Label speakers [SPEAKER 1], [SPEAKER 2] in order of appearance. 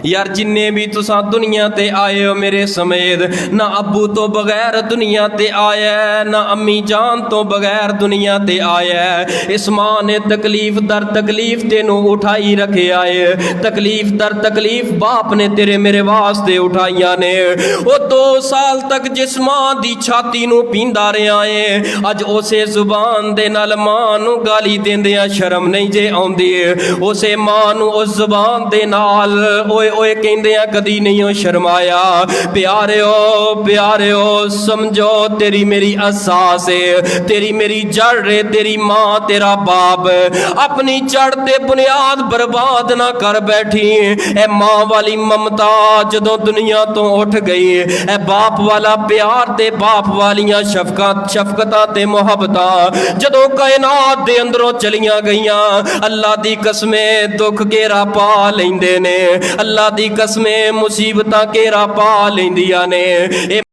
[SPEAKER 1] यार जिन्ने भी तुसा दुनिया ते आए हो मेरे समेत, ना अब्बू तो बगैर दुनिया ते आया है, ना अम्मी जान तो बगैर दुनिया ते आया है। इस मां ने तकलीफ दर तकलीफ तेनू उठाई रखे आए, तकलीफ दर तकलीफ बाप ने तेरे मेरे वास्ते उठाइया ने। वो 2 साल तक जिस मां दी छाती नू पींदा रहा है, अज उसे जुबान दे नाल मां नू गाली देंदियां शर्म नहीं जे आउंदी, उसे मां नू उस जुबान दे नाल ओए ओए कहंदियां कदी नहीं हो शर्माया। प्यारिओ प्यारिओ समझो तेरी मेरी असास है, तेरी मेरी जड़ है, तेरी मां तेरा बाप। अपनी जड़ ते बुनियाद बर्बाद ना कर बैठी। ए मां वाली ममता जदों दुनिया तो उठ गई, ए बाप वाला प्यार ते बाप वालियां शफकतां ते मुहब्बतां जदों कायनात दे अंदरों चलियां गईयां, अल्लाह दी कसमें दुख घेरा पा लैंदे ने, अल्लाह दी कसमें मुसीबतां घेरा पा लैंदियां ने।